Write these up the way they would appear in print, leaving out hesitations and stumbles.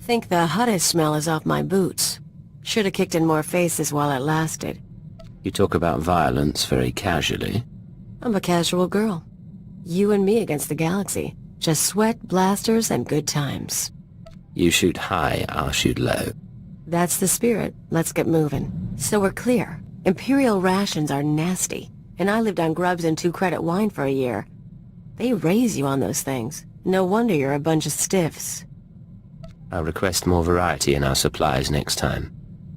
Think the hottest smell is off my boots. Should've kicked in more faces while it lasted. You talk about violence very casually. I'm a casual girl. You and me against the galaxy. Just sweat, blasters, and good times. You shoot high, I'll shoot low. That's the spirit. Let's get moving. So we're clear. Imperial rations are nasty, and I lived on grubs and 2-credit wine for a year. They raise you on those things. No wonder you're a bunch of stiffs. I'll request more variety in our supplies next time.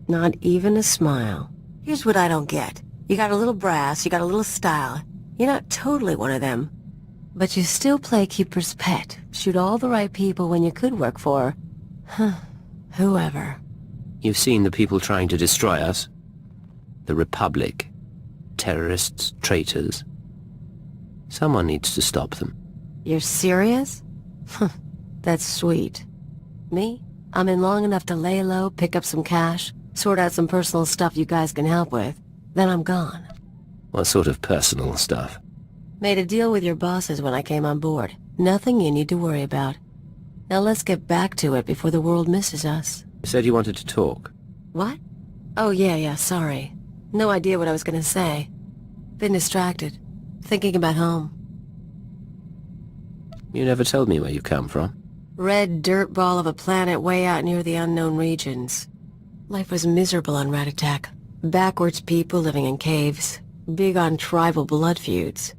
Not even a smile. Here's what I don't get. You got a little brass, you got a little style. You're not totally one of them. But you still play keeper's pet. Shoot all the right people when you could work for... whoever. You've seen the people trying to destroy us? The Republic. Terrorists, traitors. Someone needs to stop them. You're serious? That's sweet. Me? I'm in long enough to lay low, pick up some cash, sort out some personal stuff you guys can help with. Then I'm gone. What sort of personal stuff? Made a deal with your bosses when I came on board. Nothing you need to worry about. Now let's get back to it before the world misses us. You said you wanted to talk. What? Oh yeah, sorry. No idea what I was gonna say. Been distracted. Thinking about home. You never told me where you come from. Red dirt ball of a planet way out near the unknown regions. Life was miserable on Ratatak. Backwards people living in caves. Big on tribal blood feuds.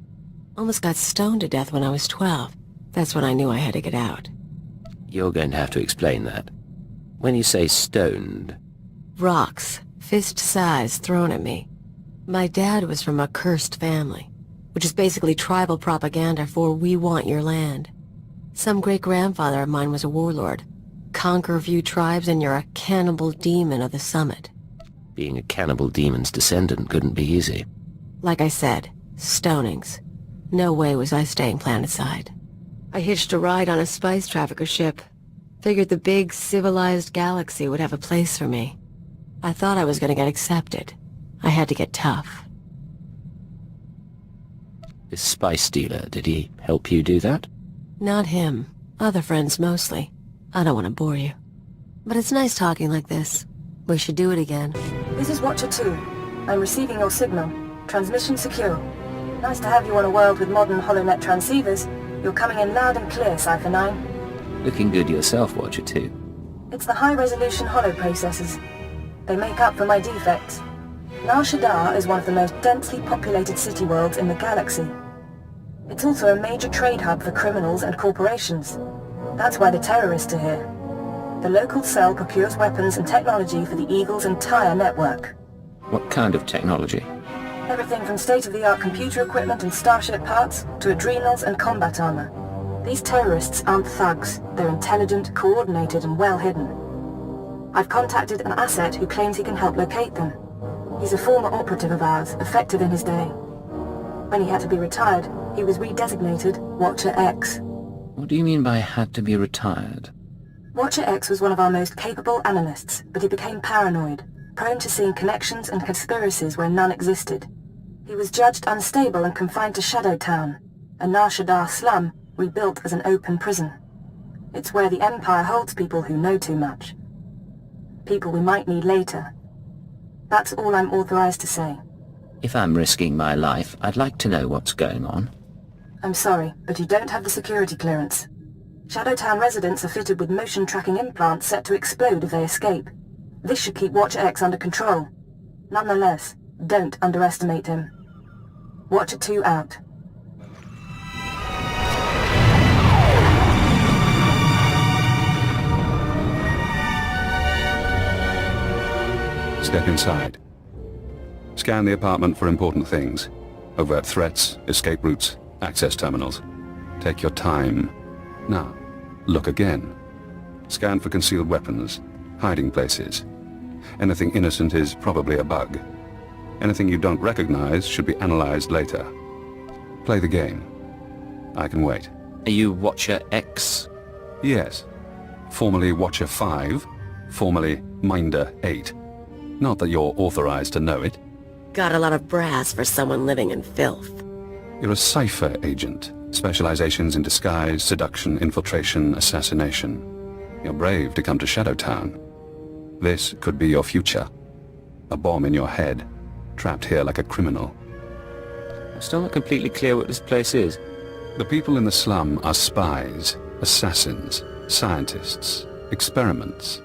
Almost got stoned to death when I was 12. That's when I knew I had to get out. You're going to have to explain that. When you say stoned... Rocks, fist size, thrown at me. My dad was from a cursed family, which is basically tribal propaganda for we want your land. Some great-grandfather of mine was a warlord. Conquer a few tribes and you're a cannibal demon of the summit. Being a cannibal demon's descendant couldn't be easy. Like I said, stonings. No way was I staying planetside. I hitched a ride on a spice trafficker ship. Figured the big, civilized galaxy would have a place for me. I thought I was gonna get accepted. I had to get tough. This spice dealer, did he help you do that? Not him. Other friends mostly. I don't want to bore you. But it's nice talking like this. We should do it again. This is Watcher 2. I'm receiving your signal. Transmission secure. Nice to have you on a world with modern HoloNet transceivers. You're coming in loud and clear, Cypher 9. Looking good yourself, Watcher 2. It's the high-resolution holo processors. They make up for my defects. Shaddaa is one of the most densely populated city worlds in the galaxy. It's also a major trade hub for criminals and corporations. That's why the terrorists are here. The local cell procures weapons and technology for the Eagle's entire network. What kind of technology? Everything from state-of-the-art computer equipment and starship parts to adrenals and combat armor. These terrorists aren't thugs. They're intelligent, coordinated, and well hidden. I've contacted an asset who claims he can help locate them. He's a former operative of ours, effective in his day. When he had to be retired, he was redesignated Watcher X. What do you mean by had to be retired? Watcher X was one of our most capable analysts, but he became paranoid, prone to seeing connections and conspiracies where none existed. He was judged unstable and confined to Shadow Town, a Nar Shaddaa slum rebuilt as an open prison. It's where the Empire holds people who know too much. People we might need later. That's all I'm authorized to say. If I'm risking my life, I'd like to know what's going on. I'm sorry, but you don't have the security clearance. Shadowtown residents are fitted with motion tracking implants set to explode if they escape. This should keep Watcher X under control. Nonetheless, don't underestimate him. Watcher 2 out. Step inside. Scan the apartment for important things. Overt threats, escape routes, access terminals. Take your time. Now, look again. Scan for concealed weapons, hiding places. Anything innocent is probably a bug. Anything you don't recognize should be analyzed later. Play the game. I can wait. Are you Watcher X? Yes. Formerly Watcher 5, formerly Minder 8. Not that you're authorized to know it. Got a lot of brass for someone living in filth. You're a cipher agent. Specializations in disguise, seduction, infiltration, assassination. You're brave to come to Shadow Town. This could be your future. A bomb in your head, trapped here like a criminal. I'm still not completely clear what this place is. The people in the slum are spies, assassins, scientists, experiments.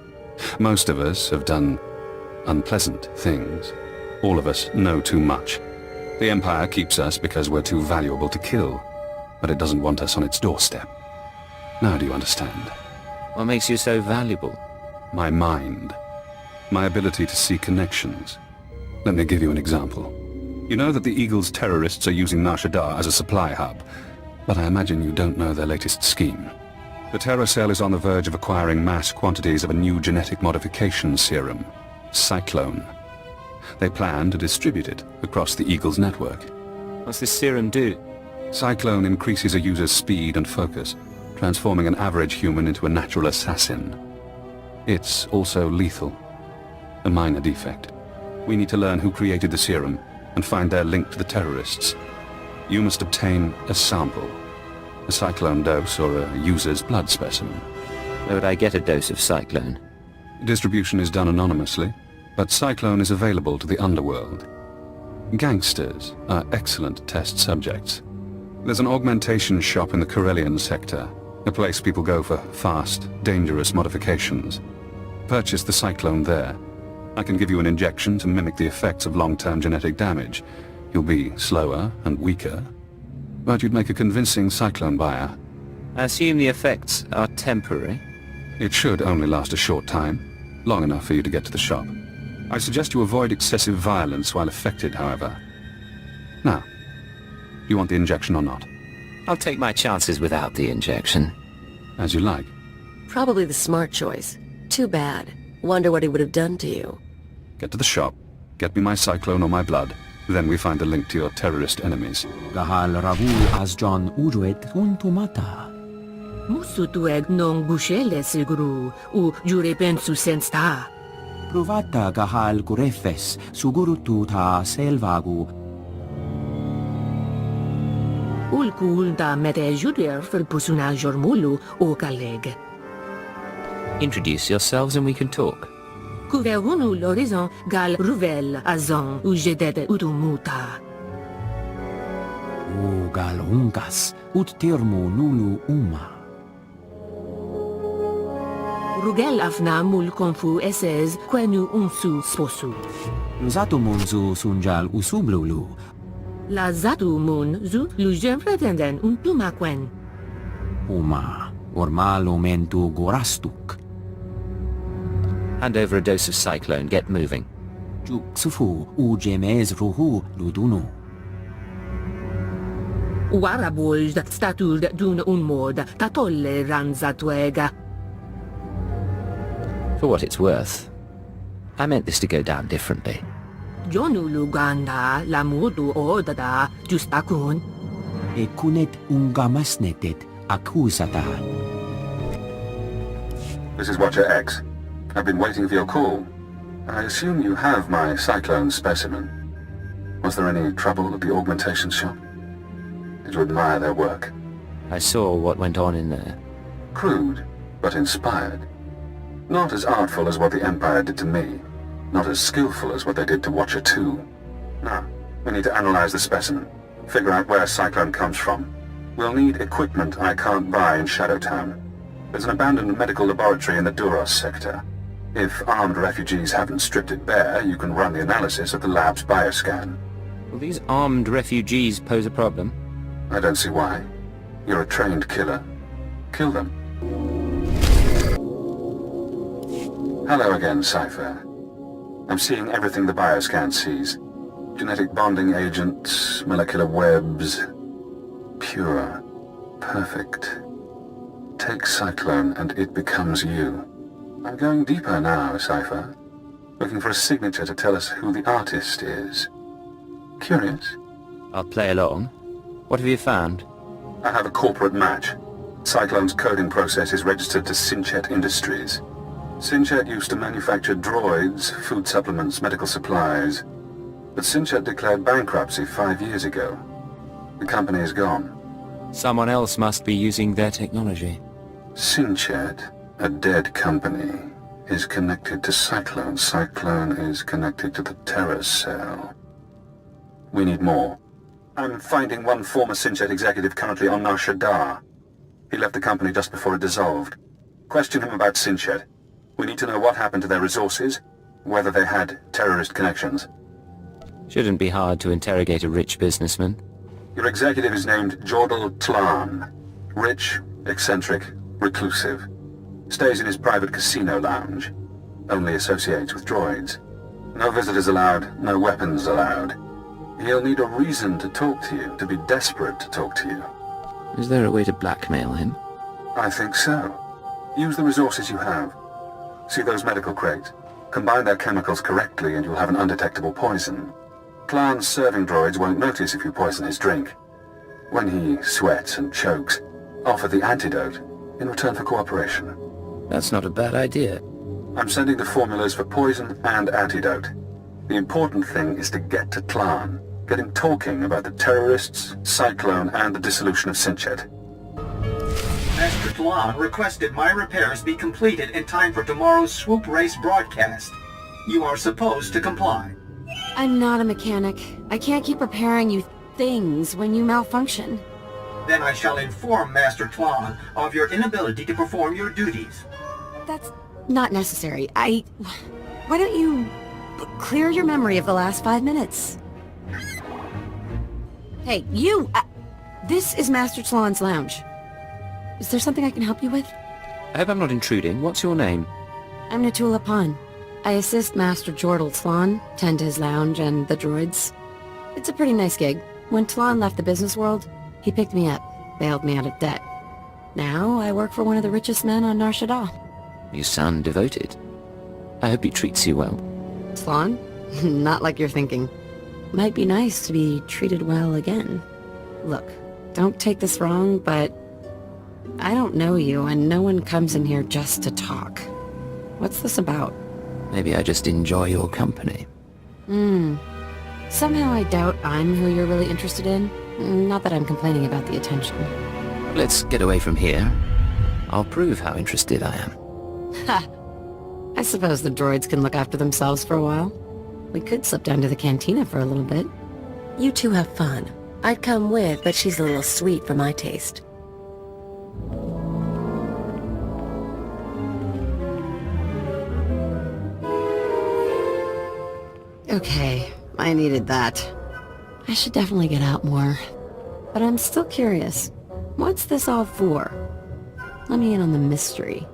Most of us have done unpleasant things. All of us know too much. The Empire keeps us because we're too valuable to kill, but it doesn't want us on its doorstep. Now do you understand? What makes you so valuable? My mind. My ability to see connections. Let me give you an example. You know that the Eagle's terrorists are using Shaddaa as a supply hub, but I imagine you don't know their latest scheme. The Terror Cell is on the verge of acquiring mass quantities of a new genetic modification serum, Cyclone. They plan to distribute it across the Eagle's network. What's this serum do? Cyclone increases a user's speed and focus, transforming an average human into a natural assassin. It's also lethal. A minor defect. We need to learn who created the serum and find their link to the terrorists. You must obtain a sample. A Cyclone dose or a user's blood specimen. Where would I get a dose of Cyclone? Distribution is done anonymously, but Cyclone is available to the underworld. Gangsters are excellent test subjects. There's an augmentation shop in the Corellian sector, a place people go for fast, dangerous modifications. Purchase the Cyclone there. I can give you an injection to mimic the effects of long-term genetic damage. You'll be slower and weaker, but you'd make a convincing Cyclone buyer. I assume the effects are temporary. It should only last a short time, long enough for you to get to the shop. I suggest you avoid excessive violence while affected, however. Now, do you want the injection or not? I'll take my chances without the injection. As you like. Probably the smart choice. Too bad. Wonder what he would have done to you. Get to the shop, get me my Cyclone or my blood, then we find the link to your terrorist enemies. Gahal Ravul Asjon Uruet Untumata. Musutueg non gushele siguru, u jure pensu sensta. Provata Gahal Gurefes, Sugurututa Selvagu. Ulkulda mete juder fel pusuna jormulu o kaleg. Introduce yourselves and we can talk. Kuverunu l'horizon gal ruvel azon u jedet utumuta. O Gal Ungas, Ut Termu Lulu Uma. Rugel afna mul konfu esez quenu unsu sposu. Lusato Munzu Sunjal Usublulu. La zatu mun zu lujem pretenden untumakwen. Uma. Ormal Omentu Gorastuk. Hand over a dose of Cyclone, get moving. Juksufu Ujemez Ruhu Ludunu. Warabold statud dun unmod tatolle ranzatuega. For what it's worth, I meant this to go down differently. Jonu luganda la mudu odada justakun. Ekunet Ungamasnetet Akusata. This is Watcher X. I've been waiting for your call. I assume you have my Cyclone specimen. Was there any trouble at the augmentation shop? Did you admire their work? I saw what went on in there. Crude, but inspired. Not as artful as what the Empire did to me. Not as skillful as what they did to Watcher 2. Now, we need to analyze the specimen. Figure out where Cyclone comes from. We'll need equipment I can't buy in Shadow Town. There's an abandoned medical laboratory in the Duros sector. If armed refugees haven't stripped it bare, you can run the analysis of the lab's bioscan. Will these armed refugees pose a problem? I don't see why. You're a trained killer. Kill them. Hello again, Cypher. I'm seeing everything the bioscan sees. Genetic bonding agents, molecular webs. Pure. Perfect. Take Cyclone and it becomes you. I'm going deeper now, Cypher. Looking for a signature to tell us who the artist is. Curious? I'll play along. What have you found? I have a corporate match. Cyclone's coding process is registered to Synchet Industries. Synchet used to manufacture droids, food supplements, medical supplies. But Synchet declared bankruptcy 5 years ago. The company is gone. Someone else must be using their technology. Synchet? A dead company is connected to Cyclone. Cyclone is connected to the terror cell. We need more. I'm finding one former SWTOR executive currently on Shaddaa. He left the company just before it dissolved. Question him about SWTOR. We need to know what happened to their resources, whether they had terrorist connections. Shouldn't be hard to interrogate a rich businessman. Your executive is named Jordal Tlan. Rich, eccentric, reclusive. Stays in his private casino lounge. Only associates with droids. No visitors allowed, no weapons allowed. He'll need a reason to talk to you, to be desperate to talk to you. Is there a way to blackmail him? I think so. Use the resources you have. See those medical crates? Combine their chemicals correctly and you'll have an undetectable poison. Tlan's serving droids won't notice if you poison his drink. When he sweats and chokes, offer the antidote in return for cooperation. That's not a bad idea. I'm sending the formulas for poison and antidote. The important thing is to get to Tlan. Get him talking about the terrorists, Cyclone, and the dissolution of SWTOR. Master Tlan requested my repairs be completed in time for tomorrow's swoop race broadcast. You are supposed to comply. I'm not a mechanic. I can't keep repairing you things when you malfunction. Then I shall inform Master Tlan of your inability to perform your duties. That's not necessary. Why don't you clear your memory of the last 5 minutes? Hey, you! This is Master Tlan's lounge. Is there something I can help you with? I hope I'm not intruding. What's your name? I'm Natula Pan. I assist Master Jordal Tlan, tend to his lounge and the droids. It's a pretty nice gig. When Tlan left the business world, he picked me up, bailed me out of debt. Now I work for one of the richest men on Nar Shaddaa. You sound devoted. I hope he treats you well. Tlan? Not like you're thinking. Might be nice to be treated well again. Look, don't take this wrong, but I don't know you, and no one comes in here just to talk. What's this about? Maybe I just enjoy your company. Somehow I doubt I'm who you're really interested in. Not that I'm complaining about the attention. Let's get away from here. I'll prove how interested I am. Ha! I suppose the droids can look after themselves for a while. We could slip down to the cantina for a little bit. You two have fun. I'd come with, but she's a little sweet for my taste. Okay, I needed that. I should definitely get out more. But I'm still curious. What's this all for? Let me in on the mystery.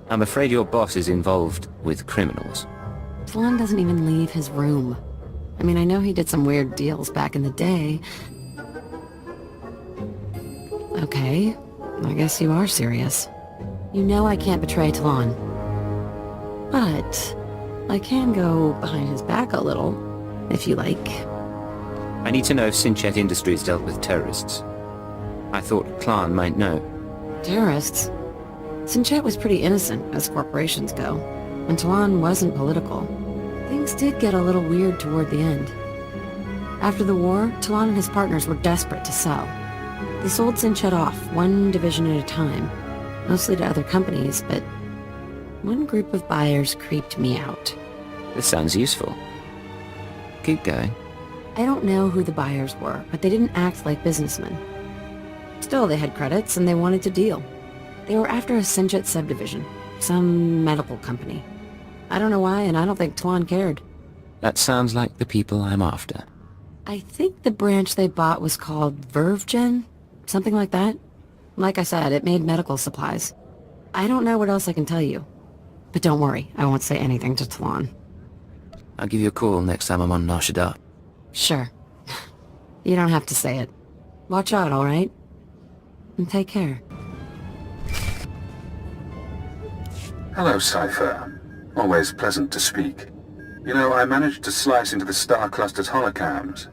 I'm afraid your boss is involved with criminals. Tlan doesn't even leave his room. I mean, I know he did some weird deals back in the day. Okay, I guess you are serious. You know I can't betray Tlan. But I can go behind his back a little, if you like. I need to know if SWTOR Industries dealt with terrorists. I thought Tlan might know. Terrorists? SWTOR was pretty innocent, as corporations go, and Tlan wasn't political. Things did get a little weird toward the end. After the war, Tlan and his partners were desperate to sell. They sold SWTOR off, one division at a time, mostly to other companies, but one group of buyers creeped me out. This sounds useful. Keep going. I don't know who the buyers were, but they didn't act like businessmen. Still, they had credits and they wanted to deal. They were after a SWTOR subdivision, some medical company. I don't know why, and I don't think Tlan cared. That sounds like the people I'm after. I think the branch they bought was called Vervgen, something like that. Like I said, it made medical supplies. I don't know what else I can tell you. But don't worry, I won't say anything to Tlan. I'll give you a call next time I'm on Nar Shaddaa. Sure. You don't have to say it. Watch out, all right? And take care. Hello, Cypher. Always pleasant to speak. You know, I managed to slice into the Star Cluster's holocams.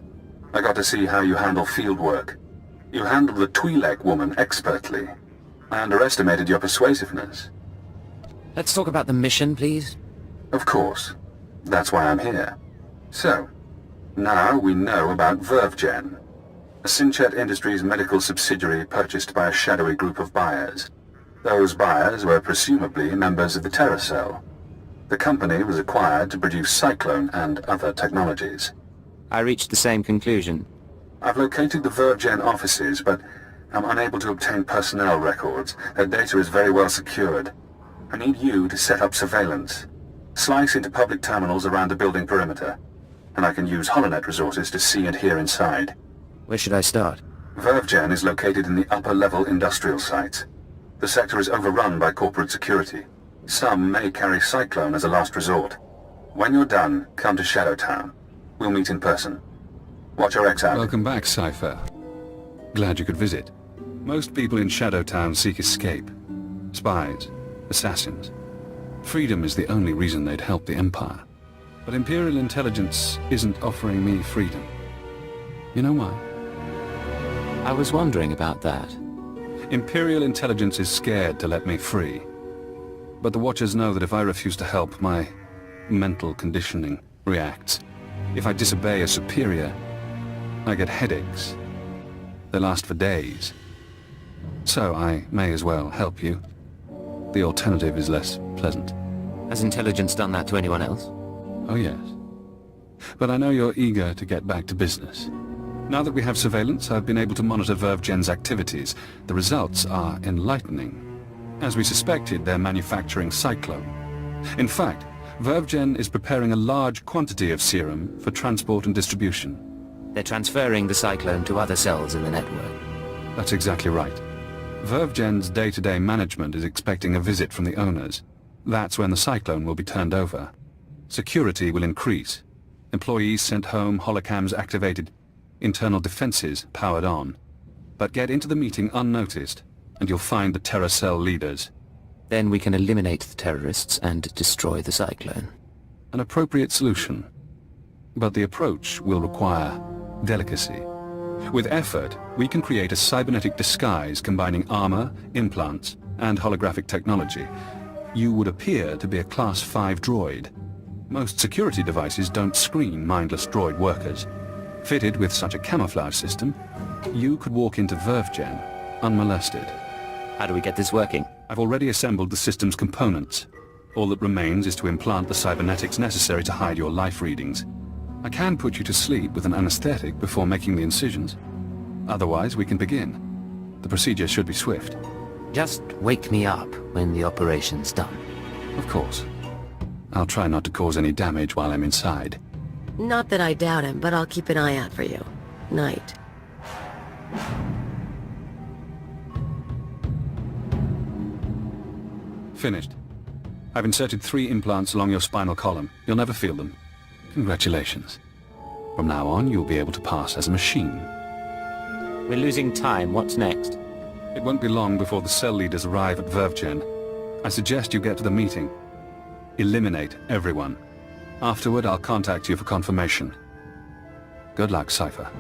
I got to see how you handle field work. You handled the Twi'lek woman expertly. I underestimated your persuasiveness. Let's talk about the mission, please. Of course. That's why I'm here. So, now we know about Vervgen, a SWTOR Industries medical subsidiary purchased by a shadowy group of buyers. Those buyers were presumably members of the Terror Cell. The company was acquired to produce Cyclone and other technologies. I reached the same conclusion. I've located the VerveGen offices, but I'm unable to obtain personnel records. Their data is very well secured. I need you to set up surveillance. Slice into public terminals around the building perimeter, and I can use HoloNet resources to see and hear inside. Where should I start? VerveGen is located in the upper-level industrial sites. The sector is overrun by corporate security. Some may carry Cyclone as a last resort. When you're done, come to Shadow Town. We'll meet in person. Watch your X out. Welcome back, Cypher. Glad you could visit. Most people in Shadow Town seek escape. Spies, assassins. Freedom is the only reason they'd help the Empire. But Imperial intelligence isn't offering me freedom. You know why? I was wondering about that. Imperial intelligence is scared to let me free. But the Watchers know that if I refuse to help, my mental conditioning reacts. If I disobey a superior, I get headaches. They last for days. So I may as well help you. The alternative is less pleasant. Has intelligence done that to anyone else? Oh yes. But I know you're eager to get back to business. Now that we have surveillance, I've been able to monitor VerveGen's activities. The results are enlightening. As we suspected, they're manufacturing Cyclone. In fact, VerveGen is preparing a large quantity of serum for transport and distribution. They're transferring the Cyclone to other cells in the network. That's exactly right. VerveGen's day-to-day management is expecting a visit from the owners. That's when the Cyclone will be turned over. Security will increase. Employees sent home, holocams activated, internal defenses powered on. But get into the meeting unnoticed, and you'll find the Terror Cell leaders. Then we can eliminate the terrorists and destroy the Cyclone. An appropriate solution. But the approach will require delicacy. With effort, we can create a cybernetic disguise combining armor, implants, and holographic technology. You would appear to be a Class 5 droid. Most security devices don't screen mindless droid workers. Fitted with such a camouflage system, you could walk into VerveGen unmolested. How do we get this working? I've already assembled the system's components. All that remains is to implant the cybernetics necessary to hide your life readings. I can put you to sleep with an anesthetic before making the incisions. Otherwise, we can begin. The procedure should be swift. Just wake me up when the operation's done. Of course. I'll try not to cause any damage while I'm inside. Not that I doubt him, but I'll keep an eye out for you. Night. Finished. I've inserted 3 implants along your spinal column. You'll never feel them. Congratulations. From now on, you'll be able to pass as a machine. We're losing time. What's next? It won't be long before the cell leaders arrive at VerveGen. I suggest you get to the meeting. Eliminate everyone. Afterward, I'll contact you for confirmation. Good luck, Cypher.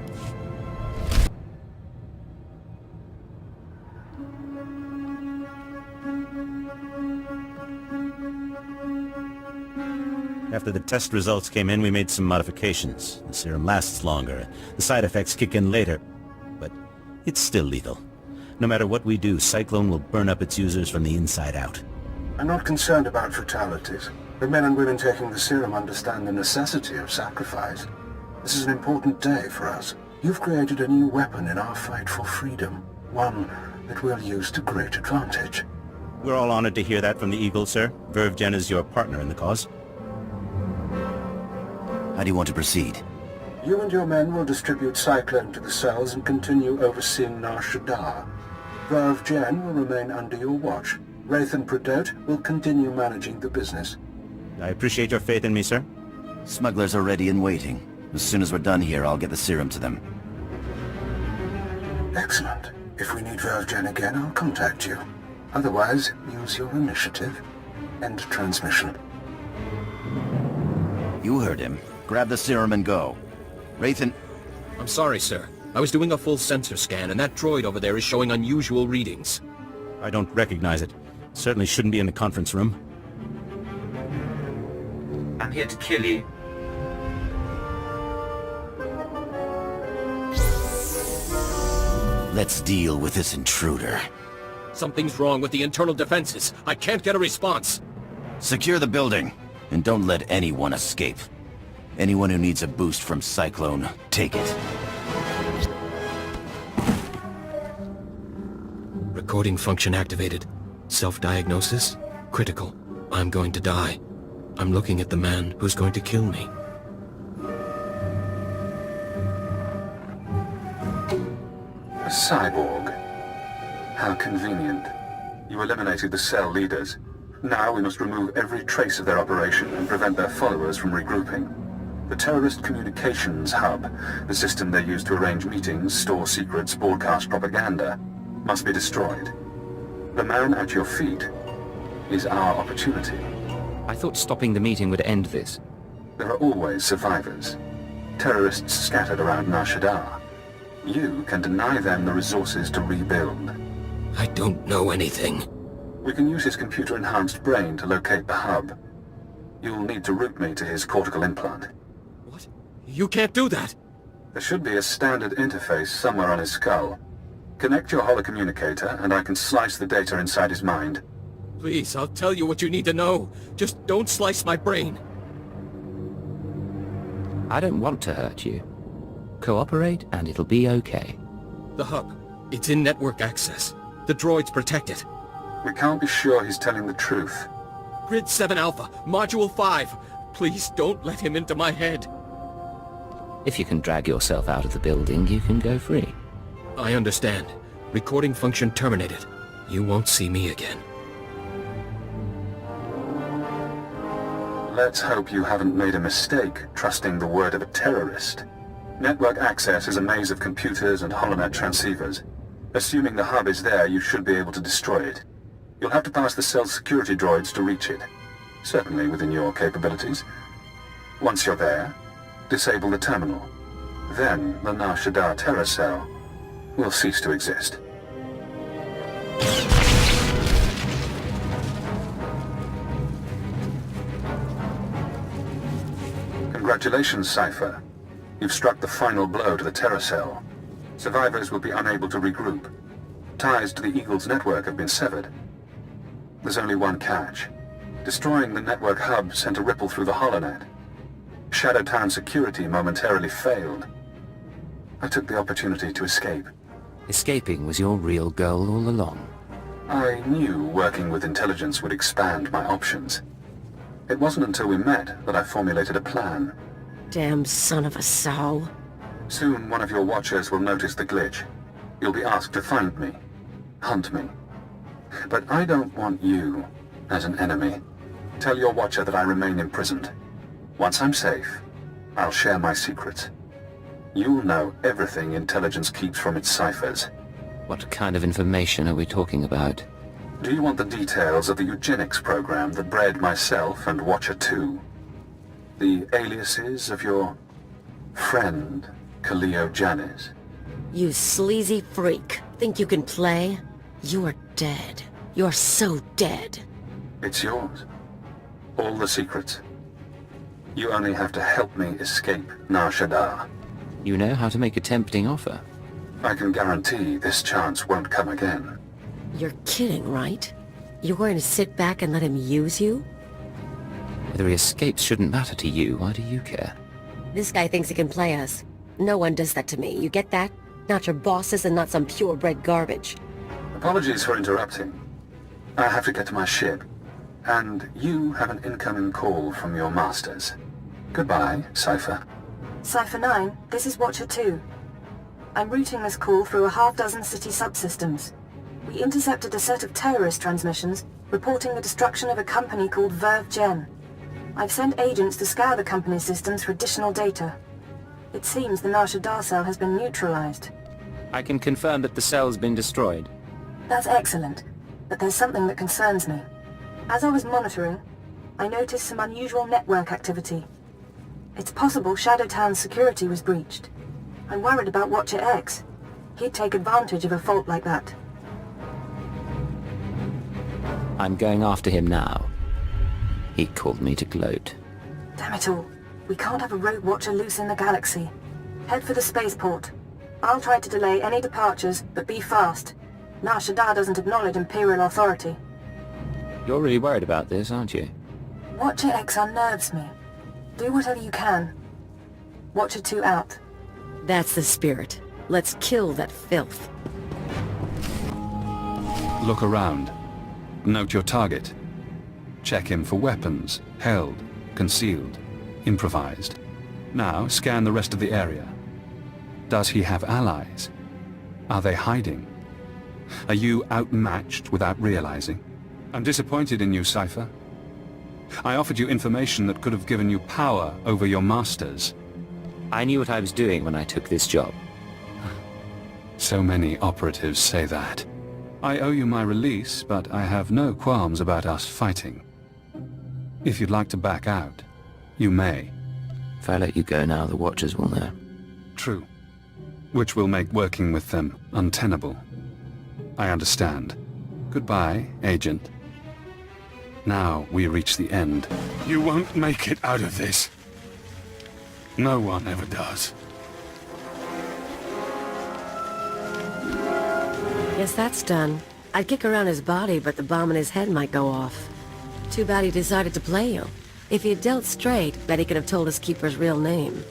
After the test results came in, we made some modifications. The serum lasts longer. The side effects kick in later. But it's still lethal. No matter what we do, Cyclone will burn up its users from the inside out. I'm not concerned about fatalities. The men and women taking the serum understand the necessity of sacrifice. This is an important day for us. You've created a new weapon in our fight for freedom. One that we'll use to great advantage. We're all honored to hear that from the Eagle, sir. VerveGen is your partner in the cause. How do you want to proceed? You and your men will distribute Cyclone to the cells and continue overseeing Nar Shaddaa. VerveGen will remain under your watch. Wraith and Predate will continue managing the business. I appreciate your faith in me, sir. Smugglers are ready and waiting. As soon as we're done here, I'll get the serum to them. Excellent. If we need VerveGen again, I'll contact you. Otherwise, use your initiative. End transmission. You heard him. Grab the serum and go. Wraith and... I'm sorry, sir. I was doing a full sensor scan, and that droid over there is showing unusual readings. I don't recognize it. Certainly shouldn't be in the conference room. I'm here to kill you. Let's deal with this intruder. Something's wrong with the internal defenses. I can't get a response. Secure the building, and don't let anyone escape. Anyone who needs a boost from Cyclone, take it. Recording function activated. Self-diagnosis? Critical. I'm going to die. I'm looking at the man who's going to kill me. A cyborg. How convenient. You eliminated the cell leaders. Now we must remove every trace of their operation and prevent their followers from regrouping. The terrorist communications hub, the system they use to arrange meetings, store secrets, broadcast propaganda, must be destroyed. The man at your feet is our opportunity. I thought stopping the meeting would end this. There are always survivors. Terrorists scattered around Shaddaa. You can deny them the resources to rebuild. I don't know anything. We can use his computer-enhanced brain to locate the hub. You'll need to route me to his cortical implant. What? You can't do that! There should be a standard interface somewhere on his skull. Connect your holocommunicator, and I can slice the data inside his mind. Please, I'll tell you what you need to know. Just don't slice my brain. I don't want to hurt you. Cooperate, and it'll be okay. The hub. It's in network access. The droids protect it. We can't be sure he's telling the truth. Grid 7 Alpha, Module 5. Please don't let him into my head. If you can drag yourself out of the building, you can go free. I understand. Recording function terminated. You won't see me again. Let's hope you haven't made a mistake trusting the word of a terrorist. Network access is a maze of computers and holonet transceivers. Assuming the hub is there, you should be able to destroy it. You'll have to pass the cell's security droids to reach it. Certainly within your capabilities. Once you're there, disable the terminal. Then the Shaddaa terror cell will cease to exist. Congratulations, Cypher. You've struck the final blow to the terror cell. Survivors will be unable to regroup. Ties to the Eagle's network have been severed. There's only one catch. Destroying the network hub sent a ripple through the holonet. Shadow Town security momentarily failed. I took the opportunity to escape. Escaping was your real goal all along. I knew working with intelligence would expand my options. It wasn't until we met that I formulated a plan. Damn son of a sow. Soon one of your watchers will notice the glitch. You'll be asked to find me, hunt me. But I don't want you as an enemy. Tell your watcher that I remain imprisoned. Once I'm safe, I'll share my secrets. You'll know everything intelligence keeps from its ciphers. What kind of information are we talking about? Do you want the details of the eugenics program that bred myself and Watcher 2? The aliases of your friend, Kaleo Janis? You sleazy freak. Think you can play? You're dead. You're so dead. It's yours. All the secrets. You only have to help me escape Shaddaa. You know how to make a tempting offer. I can guarantee this chance won't come again. You're kidding, right? You're going to sit back and let him use you? Whether he escapes shouldn't matter to you. Why do you care? This guy thinks he can play us. No one does that to me. You get that? Not your bosses and not some purebred garbage. Apologies for interrupting. I have to get to my ship. And you have an incoming call from your masters. Goodbye, Cypher. Cypher 9, this is Watcher 2. I'm routing this call through a half-dozen city subsystems. We intercepted a set of terrorist transmissions reporting the destruction of a company called Verve Gen. I've sent agents to scour the company's systems for additional data. It seems the Shaddaa cell has been neutralized. I can confirm that the cell's been destroyed. That's excellent, but there's something that concerns me. As I was monitoring, I noticed some unusual network activity. It's possible Shadow Town's security was breached. I'm worried about Watcher X. He'd take advantage of a fault like that. I'm going after him now. He called me to gloat. Damn it all. We can't have a rogue Watcher loose in the galaxy. Head for the spaceport. I'll try to delay any departures, but be fast. Now Shaddaa doesn't acknowledge Imperial authority. You're really worried about this, aren't you? Watcher X unnerves me. Do whatever you can. Watcher 2 out. That's the spirit. Let's kill that filth. Look around. Note your target. Check him for weapons, held, concealed, improvised. Now scan the rest of the area. Does he have allies? Are they hiding? Are you outmatched without realizing? I'm disappointed in you, Cypher. I offered you information that could have given you power over your masters. I knew what I was doing when I took this job. So many operatives say that. I owe you my release, but I have no qualms about us fighting. If you'd like to back out, you may. If I let you go now, the Watchers will know. True. Which will make working with them untenable. I understand. Goodbye, Agent. Now we reach the end. You won't make it out of this. No one ever does. Guess that's done. I'd kick around his body, but the bomb in his head might go off. Too bad he decided to play you. If he had dealt straight, bet he could have told us Keeper's real name.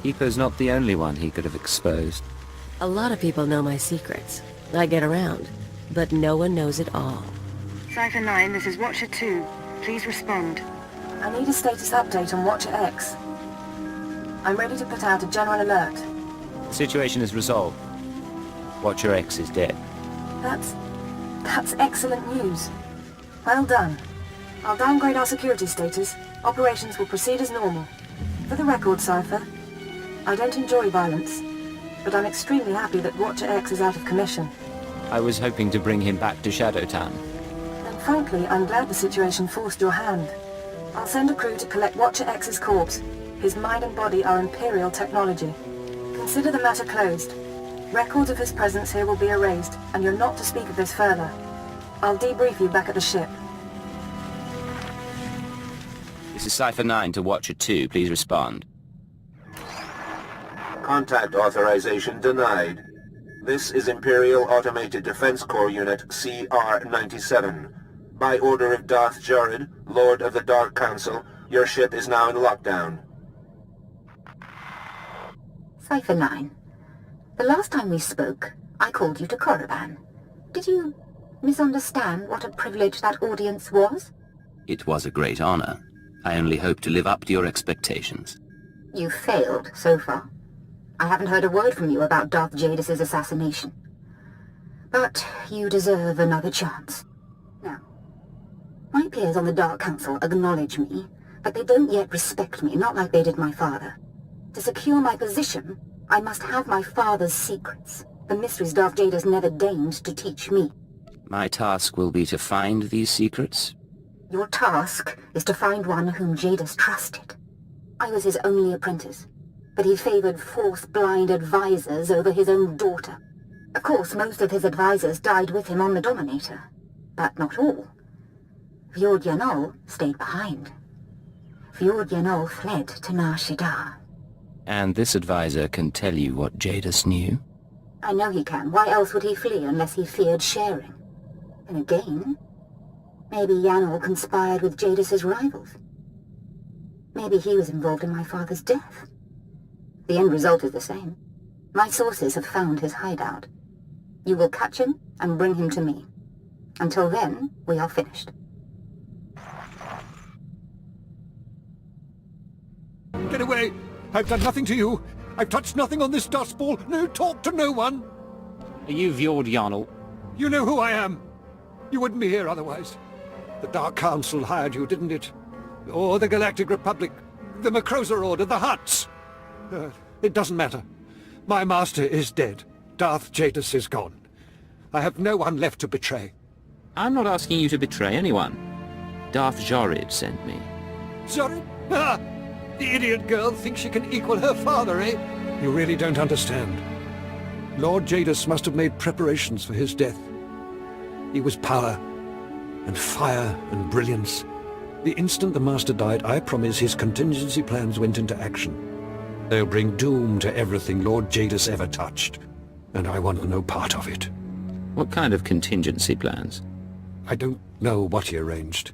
Keeper's not the only one he could have exposed. A lot of people know my secrets. I get around, but no one knows it all. Cypher 9, this is Watcher 2. Please respond. I need a status update on Watcher X. I'm ready to put out a general alert. The situation is resolved. Watcher X is dead. That's excellent news. Well done. I'll downgrade our security status. Operations will proceed as normal. For the record, Cypher, I don't enjoy violence, but I'm extremely happy that Watcher X is out of commission. I was hoping to bring him back to Shadowtown. And frankly, I'm glad the situation forced your hand. I'll send a crew to collect Watcher X's corpse. His mind and body are Imperial technology. Consider the matter closed. Records of his presence here will be erased, and you're not to speak of this further. I'll debrief you back at the ship. This is Cypher 9 to Watcher 2. Please respond. Contact authorization denied. This is Imperial Automated Defense Corps Unit CR-97. By order of Darth Jared, Lord of the Dark Council, your ship is now in lockdown. Cypher 9. The last time we spoke, I called you to Korriban. Did you misunderstand what a privilege that audience was? It was a great honor. I only hope to live up to your expectations. You failed so far. I haven't heard a word from you about Darth Jadis's assassination. But you deserve another chance. Now, my peers on the Dark Council acknowledge me, but they don't yet respect me, not like they did my father. To secure my position, I must have my father's secrets, the mysteries Darth Jadis never deigned to teach me. My task will be to find these secrets. Your task is to find one whom Jadis trusted. I was his only apprentice, but he favored Force-blind advisors over his own daughter. Of course, most of his advisors died with him on the Dominator, but not all. Fjord Yanol stayed behind. Fjord Yanol fled to Nar Shaddaa. And this advisor can tell you what Jadis knew? I know he can. Why else would he flee unless he feared sharing? And again, maybe Yanol conspired with Jadis's rivals. Maybe he was involved in my father's death. The end result is the same. My sources have found his hideout. You will catch him and bring him to me. Until then, we are finished. Get away! I've done nothing to you. I've touched nothing on this dust ball. No talk to no one. Are you Fjord Yanol? You know who I am. You wouldn't be here otherwise. The Dark Council hired you, didn't it? Or the Galactic Republic, the Macrosa Order, the Hutts. It doesn't matter. My master is dead. Darth Jadis is gone. I have no one left to betray. I'm not asking you to betray anyone. Darth Jared sent me. Jared? Ah! The idiot girl thinks she can equal her father, eh? You really don't understand. Lord Jadis must have made preparations for his death. He was power, and fire, and brilliance. The instant the Master died, I promise his contingency plans went into action. They'll bring doom to everything Lord Jadis ever touched, and I want no part of it. What kind of contingency plans? I don't know what he arranged.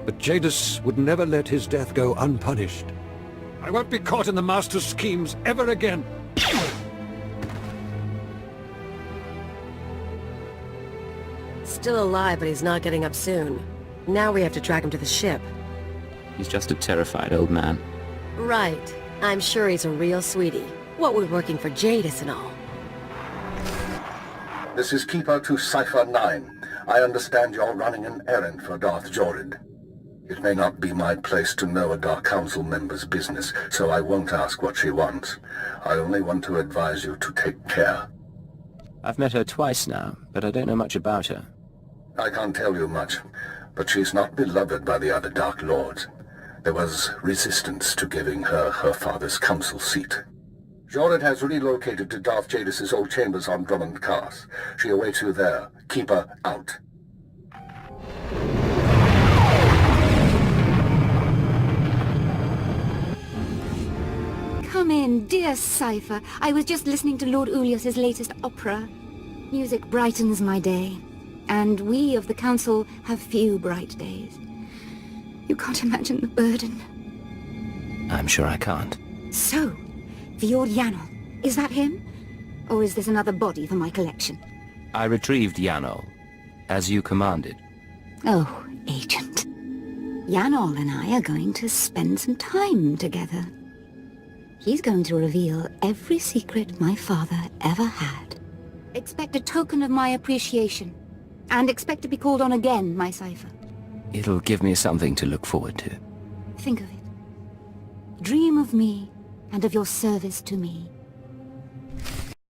But Jadis would never let his death go unpunished. I won't be caught in the Master's schemes ever again. Still alive, but he's not getting up soon. Now we have to track him to the ship. He's just a terrified old man. Right. I'm sure he's a real sweetie. What with working for Jadis and all. This is Keeper to Cypher 9. I understand you're running an errand for Darth Jorid. It may not be my place to know a Dark Council member's business, so I won't ask what she wants. I only want to advise you to take care. I've met her twice now, but I don't know much about her. I can't tell you much, but she's not beloved by the other Dark Lords. There was resistance to giving her her father's council seat. Jorid has relocated to Darth Jadis' old chambers on Drummond Cast. She awaits you there. Keep her out. Come in, dear Cypher. I was just listening to Lord Ulius's latest opera. Music brightens my day, and we of the Council have few bright days. You can't imagine the burden. I'm sure I can't. So, Fjord Yanol, is that him? Or is this another body for my collection? I retrieved Yanol, as you commanded. Oh, Agent. Yanol and I are going to spend some time together. He's going to reveal every secret my father ever had. Expect a token of my appreciation. And expect to be called on again, my Cypher. It'll give me something to look forward to. Think of it. Dream of me and of your service to me.